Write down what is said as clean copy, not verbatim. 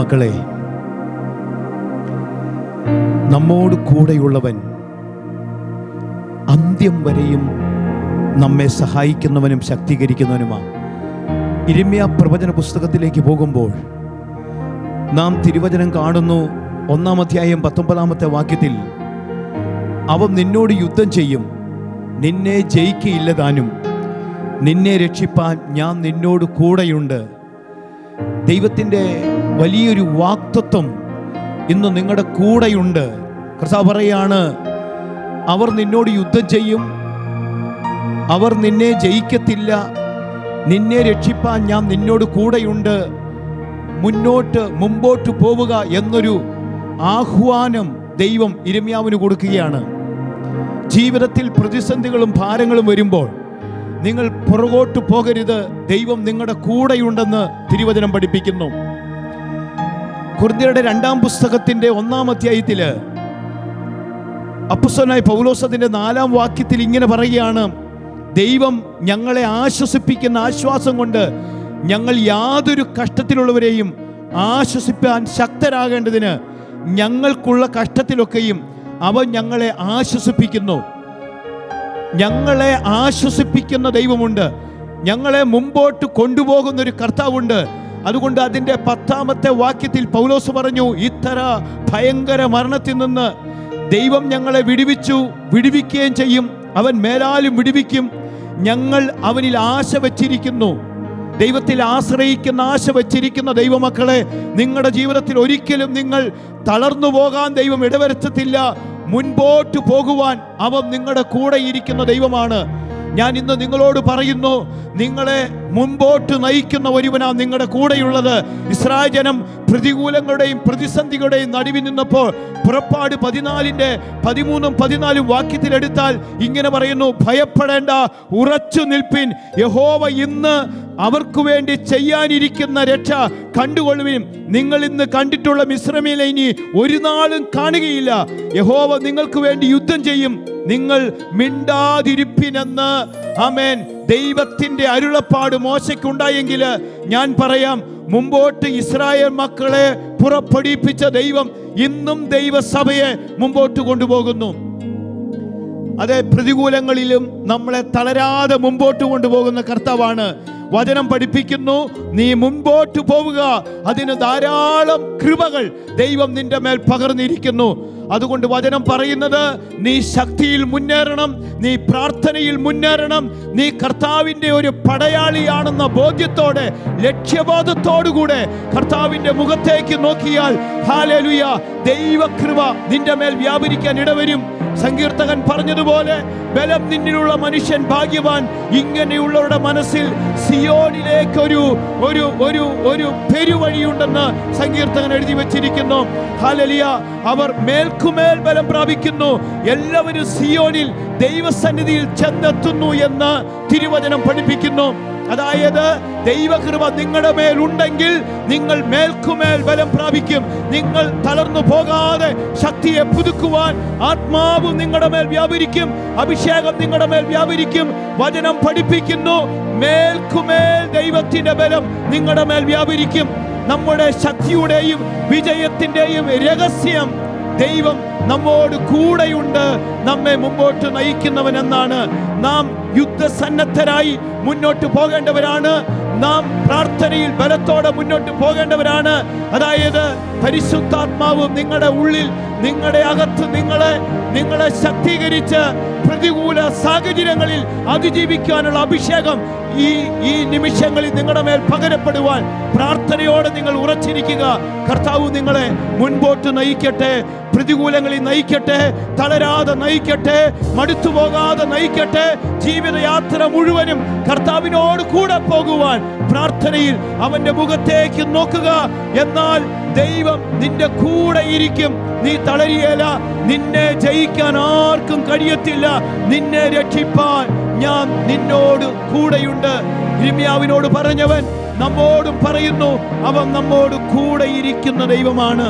ദൈവമക്കളെ, നമ്മോട് കൂടെയുള്ളവൻ അന്ത്യം വരെയും നമ്മെ സഹായിക്കുന്നവനും ശക്തീകരിക്കുന്നവനുമാണ്. യിരെമ്യാ പ്രവചന പുസ്തകത്തിലേക്ക് പോകുമ്പോൾ നാം തിരുവചനം കാണുന്നു. 1-ാം അധ്യായം 19-ാമത്തെ വാക്യത്തിൽ, അവൻ നിന്നോട് യുദ്ധം ചെയ്യും, നിന്നെ ജയിക്കയില്ലതാനും, നിന്നെ രക്ഷിപ്പാൻ ഞാൻ നിന്നോട് കൂടെയുണ്ട്. ദൈവത്തിൻ്റെ വലിയൊരു വാക്തത്വം ഇന്ന് നിങ്ങളുടെ കൂടെയുണ്ട്. കർത്താവ് പറയാണ്, അവർ നിന്നോട് യുദ്ധം ചെയ്യും, അവർ നിന്നെ ജയിക്കത്തില്ല, നിന്നെ രക്ഷിപ്പാൻ ഞാൻ നിന്നോട് കൂടെയുണ്ട്. മുമ്പോട്ട് പോവുക എന്നൊരു ആഹ്വാനം ദൈവം യിരെമ്യാവിന് കൊടുക്കുകയാണ്. ജീവിതത്തിൽ പ്രതിസന്ധികളും ഭാരങ്ങളും വരുമ്പോൾ നിങ്ങൾ പുറകോട്ട് പോകരുത്, ദൈവം നിങ്ങളുടെ കൂടെയുണ്ടെന്ന് തിരുവചനം പഠിപ്പിക്കുന്നു. കൊരിന്ത്യരുടെ 2-ാം പുസ്തകത്തിന്റെ 1-ാം അധ്യായത്തില് അപ്പോസ്തലനായ പൗലോസ് അതിന്റെ 4-ാം വാക്യത്തിൽ ഇങ്ങനെ പറയുകയാണ്, ദൈവം ഞങ്ങളെ ആശ്വസിപ്പിക്കുന്ന ആശ്വാസം കൊണ്ട് ഞങ്ങൾ യാതൊരു കഷ്ടത്തിലുള്ളവരെയും ആശ്വസിപ്പാൻ ശക്തരാകേണ്ടതിന് ഞങ്ങൾക്കുള്ള കഷ്ടത്തിലൊക്കെയും അവൻ ഞങ്ങളെ ആശ്വസിപ്പിക്കുന്നു. ഞങ്ങളെ ആശ്വസിപ്പിക്കുന്ന ദൈവമുണ്ട്, ഞങ്ങളെ മുമ്പോട്ട് കൊണ്ടുപോകുന്ന ഒരു കർത്താവുണ്ട്. അതുകൊണ്ട് അതിൻ്റെ 10-ാമത്തെ വാക്യത്തിൽ പൗലോസ് പറഞ്ഞു, ഇത്തര ഭയങ്കര മരണത്തിൽ നിന്ന് ദൈവം ഞങ്ങളെ വിടുവിക്കുകയും ചെയ്യും, അവൻ മേലാലും വിടുവിക്കും. ഞങ്ങൾ അവനിൽ ആശ വച്ചിരിക്കുന്നു. ദൈവത്തിൽ ആശ്രയിക്കുന്ന ആശ വച്ചിരിക്കുന്ന ദൈവമക്കളെ, നിങ്ങളുടെ ജീവിതത്തിൽ ഒരിക്കലും നിങ്ങൾ തളർന്നു പോകാൻ ദൈവം ഇടവരുത്തത്തില്ല. മുൻപോട്ട് പോകുവാൻ അവൻ നിങ്ങളുടെ കൂടെ ഇരിക്കുന്ന ദൈവമാണ്. ഞാൻ ഇന്ന് നിങ്ങളോട് പറയുന്നു, നിങ്ങളെ മുൻപോട്ട് നയിക്കുന്ന ഒരുവനാണ് നിങ്ങളുടെ കൂടെയുള്ളത്. ഇസ്രായേൽ ജനം പ്രതികൂലങ്ങളുടെയും പ്രതിസന്ധികളുടെയും നടുവിൽ നിന്നപ്പോൾ പുറപ്പാട് 14-ന്റെ 13-14 വാക്യത്തിലെടുത്താൽ ഇങ്ങനെ പറയുന്നു, ഭയപ്പെടേണ്ട, ഉറച്ചു നിൽപ്പിൻ, യഹോവ ഇന്ന് അവർക്ക് വേണ്ടി ചെയ്യാനിരിക്കുന്ന രക്ഷ കണ്ടുകൊള്ളുവിൻ. നിങ്ങൾ ഇന്ന് കണ്ടിട്ടുള്ള മിസ്രയീമിനെ ഇനി ഒരു നാളും കാണുകയില്ല. യഹോവ നിങ്ങൾക്ക് വേണ്ടി യുദ്ധം ചെയ്യും, നിങ്ങൾ മിണ്ടാതിരിപ്പിനെന്ന് ആമേൻ ദൈവത്തിന്റെ അരുളപ്പാട് മോശയ്ക്കുണ്ടായെങ്കിൽ ഞാൻ പറയാം, മുമ്പോട്ട് ഇസ്രായേൽ മക്കളെ പുറപ്പെടുവിപ്പിച്ച ദൈവം ഇന്നും ദൈവസഭയെ മുമ്പോട്ട് കൊണ്ടുപോകുന്നു. അതെ, പ്രതികൂലങ്ങളിലും നമ്മളെ തളരാതെ മുമ്പോട്ട് കൊണ്ടുപോകുന്ന കർത്താവാണ്. വചനം പഠിപ്പിക്കുന്നു, നീ മുൻപോട്ട് പോവുക, അതിന് ധാരാളം കൃപകൾ ദൈവം നിന്റെ മേൽ പകർന്നിരിക്കുന്നു. അതുകൊണ്ട് വചനം പറയുന്നത്, നീ ശക്തിയിൽ മുന്നേറണം, നീ പ്രാർത്ഥനയിൽ മുന്നേറണം, നീ കർത്താവിൻ്റെ ഒരു പടയാളിയാണെന്ന ബോധ്യത്തോടെ, ലക്ഷ്യബോധത്തോടുകൂടെ കർത്താവിൻ്റെ മുഖത്തേക്ക് നോക്കിയാൽ ഹല്ലേലൂയ, ദൈവകൃപ നിന്റെ മേൽ വ്യാപരിക്കാൻ ഇടവരും. സങ്കീർത്തകൻ പറഞ്ഞതുപോലെ, ബലം നിന്നിലുള്ള മനുഷ്യൻ ഭാഗ്യവാൻ. ഇങ്ങനെയുള്ളവരുടെ മനസ്സിൽ സിയോനിലേക്ക് ഒരു പെരുവഴിയുണ്ടെന്ന് സങ്കീർത്തകൻ എഴുതി വെച്ചിരിക്കുന്നു. ഹല്ലേലൂയ, അവർ മേൽക്കുമേൽ ബലം പ്രാപിക്കുന്നു. എല്ലാവരും സിയോനിൽ ദൈവസന്നിധിയിൽ ചെന്നെത്തുന്നു എന്ന് തിരുവചനം പഠിപ്പിക്കുന്നു. അതായത് ദൈവകൃപ നിങ്ങളുടെ മേലുണ്ടെങ്കിൽ നിങ്ങൾ മേൽക്കുമേൽ ബലം പ്രാപിക്കും. നിങ്ങൾ തളർന്നു പോകാതെ ശക്തിയെ പുതുക്കുവാൻ ആത്മാവ് നിങ്ങളുടെ മേൽ വ്യാപരിക്കും, അഭിഷേകം നിങ്ങളുടെ മേൽ വ്യാപരിക്കും. വചനം പഠിപ്പിക്കുന്നു, മേൽക്കുമേൽ ദൈവത്തിന്റെ ബലം നിങ്ങളുടെ മേൽ വ്യാപരിക്കും. നമ്മുടെ ശക്തിയുടെയും വിജയത്തിന്റെയും രഹസ്യം ദൈവം നമ്മോട് കൂടെയുണ്ട്, നമ്മെ മുമ്പോട്ട് നയിക്കുന്നവൻ എന്നാണ്. നാം യുദ്ധസന്നദ്ധരായി മുന്നോട്ട് പോകേണ്ടവരാണ്. നാം പ്രാർത്ഥനയിൽ ബലത്തോടെ മുന്നോട്ട് പോകേണ്ടവരാണ്. അതായത് പരിശുദ്ധാത്മാവ് നിങ്ങളുടെ ഉള്ളിൽ, നിങ്ങളുടെ അകത്ത് നിങ്ങളെ ശക്തീകരിച്ച് പ്രതികൂല സാഹചര്യങ്ങളിൽ അതിജീവിക്കാനുള്ള അഭിഷേകം ഈ നിമിഷങ്ങളിൽ നിങ്ങളുടെ മേൽ പകരപ്പെടുവാൻ പ്രാർത്ഥനയോടെ നിങ്ങൾ ഉറച്ചിരിക്കുക. കർത്താവ് നിങ്ങളെ മുൻപോട്ട് നയിക്കട്ടെ, പ്രതികൂലങ്ങളിൽ നയിക്കട്ടെ, തളരാതെ നയിക്കട്ടെ, മടുത്തു പോകാതെ നയിക്കട്ടെ. ജീവിതയാത്ര മുഴുവനും കർത്താവിനോട് കൂടെ പോകുവാൻ പ്രാർത്ഥനയിൽ അവന്റെ മുഖത്തേക്ക് നോക്കുക. എന്നാൽ ദൈവം നിന്റെ കൂടെ ഇരിക്കും. നീ തളരിയേല, നിന്നെ ജയിക്കാൻ ആർക്കും കഴിയത്തില്ല. നിന്നെ രക്ഷിപ്പാൻ ഞാൻ നിന്നോട് കൂടെയുണ്ട്. യിരെമ്യാവിനോട് പറഞ്ഞവൻ നമ്മോടും പറയുന്നു, അവൻ നമ്മോട് കൂടെ ഇരിക്കുന്ന ദൈവമാണ്.